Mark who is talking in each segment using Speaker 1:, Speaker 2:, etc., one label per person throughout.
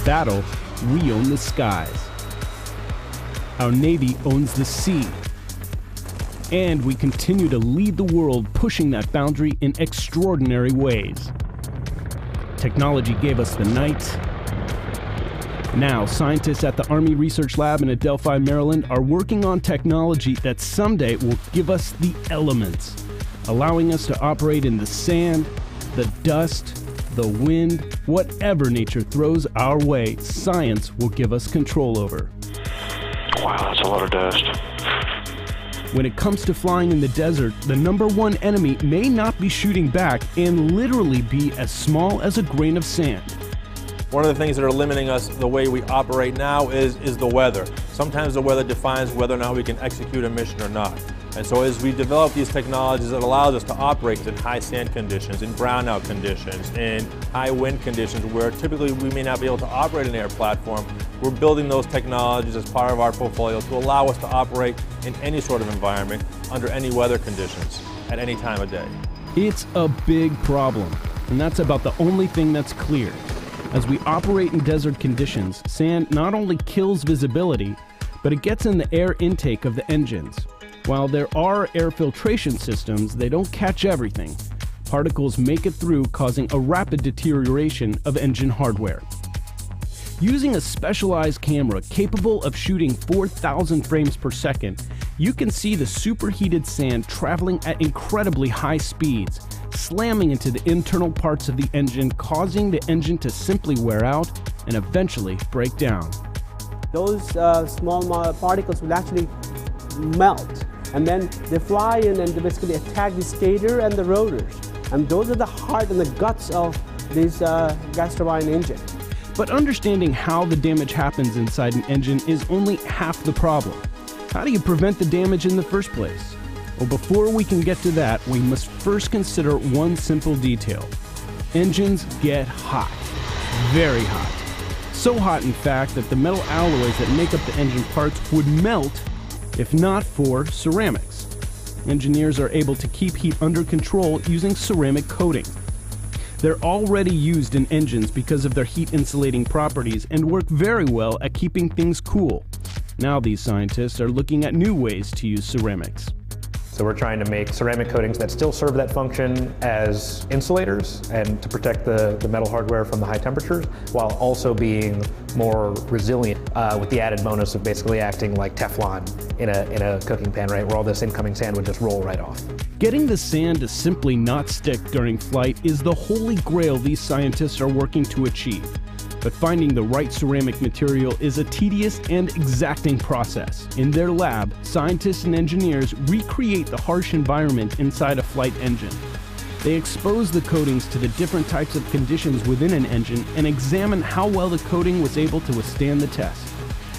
Speaker 1: battle, we own the skies. Our Navy owns the sea. And we continue to lead the world, pushing that boundary in extraordinary ways. Technology gave us the night. Now, scientists at the Army Research Lab in Adelphi, Maryland, are working on technology that someday will give us the elements, allowing us to operate in the sand, the dust, the wind, whatever nature throws our way, science will give us control over.
Speaker 2: Wow, that's a lot of dust.
Speaker 1: When it comes to flying in the desert, the #1 enemy may not be shooting back and literally be as small as a grain of sand.
Speaker 3: One of the things that are limiting us the way we operate now is the weather. Sometimes the weather defines whether or not we can execute a mission or not. And so as we develop these technologies, it allows us to operate in high sand conditions, in brownout conditions, in high wind conditions where typically we may not be able to operate an air platform. We're building those technologies as part of our portfolio to allow us to operate in any sort of environment under any weather conditions at any time of day.
Speaker 1: It's a big problem, and that's about the only thing that's clear. As we operate in desert conditions, sand not only kills visibility, but it gets in the air intake of the engines. While there are air filtration systems, they don't catch everything. Particles make it through, causing a rapid deterioration of engine hardware. Using a specialized camera capable of shooting 4,000 frames per second, you can see the superheated sand traveling at incredibly high speeds, slamming into the internal parts of the engine, causing the engine to simply wear out and eventually break down.
Speaker 4: Those small particles will actually melt, and then they fly in and they basically attack the stator and the rotors. And those are the heart and the guts of this gas turbine engine.
Speaker 1: But understanding how the damage happens inside an engine is only half the problem. How do you prevent the damage in the first place? Well, before we can get to that, we must first consider one simple detail. Engines get hot, very hot. So hot, in fact, that the metal alloys that make up the engine parts would melt if not for ceramics. Engineers are able to keep heat under control using ceramic coating. They're already used in engines because of their heat insulating properties and work very well at keeping things cool. Now these scientists are looking at new ways to use ceramics.
Speaker 5: So we're trying to make ceramic coatings that still serve that function as insulators and to protect the metal hardware from the high temperatures, while also being more resilient with the added bonus of basically acting like Teflon in a cooking pan, right, where all this incoming sand would just roll right off.
Speaker 1: Getting the sand to simply not stick during flight is the holy grail these scientists are working to achieve. But finding the right ceramic material is a tedious and exacting process. In their lab, scientists and engineers recreate the harsh environment inside a flight engine. They expose the coatings to the different types of conditions within an engine and examine how well the coating was able to withstand the test.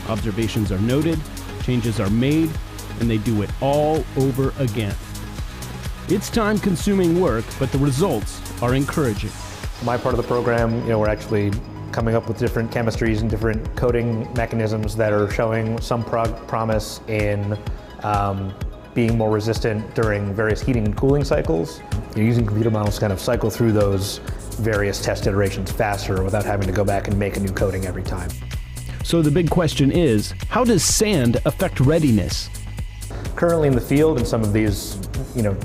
Speaker 1: Observations are noted, changes are made, and they do it all over again. It's time-consuming work, but the results are encouraging.
Speaker 5: My part of the program, we're actually coming up with different chemistries and different coating mechanisms that are showing some promise in being more resistant during various heating and cooling cycles. You're using computer models to kind of cycle through those various test iterations faster without having to go back and make a new coating every time.
Speaker 1: So the big question is, how does sand affect readiness?
Speaker 5: Currently in the field, in some of these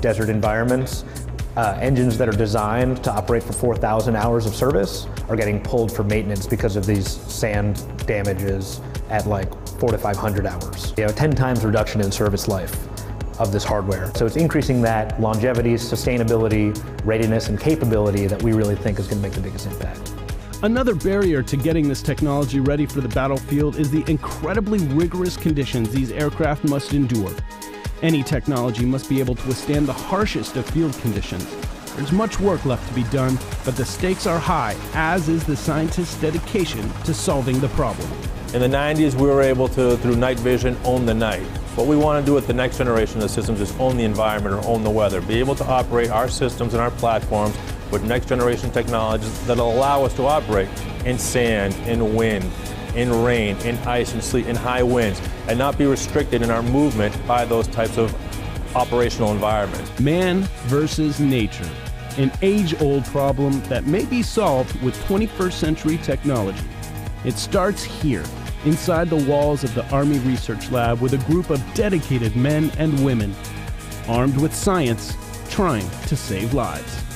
Speaker 5: desert environments, engines that are designed to operate for 4,000 hours of service are getting pulled for maintenance because of these sand damages at like 400 to 500 hours. 10 times reduction in service life of this hardware. So it's increasing that longevity, sustainability, readiness, and capability that we really think is going to make the biggest impact.
Speaker 1: Another barrier to getting this technology ready for the battlefield is the incredibly rigorous conditions these aircraft must endure. Any technology must be able to withstand the harshest of field conditions. There's much work left to be done, but the stakes are high, as is the scientists' dedication to solving the problem.
Speaker 3: In the 90s, we were able to, through night vision, own the night. What we want to do with the next generation of systems is own the environment or own the weather. Be able to operate our systems and our platforms with next generation technologies that will allow us to operate in sand, in wind, in rain, in ice and sleet, in high winds, and not be restricted in our movement by those types of operational environments.
Speaker 1: Man versus nature, an age-old problem that may be solved with 21st century technology. It starts here, inside the walls of the Army Research Lab, with a group of dedicated men and women, armed with science, trying to save lives.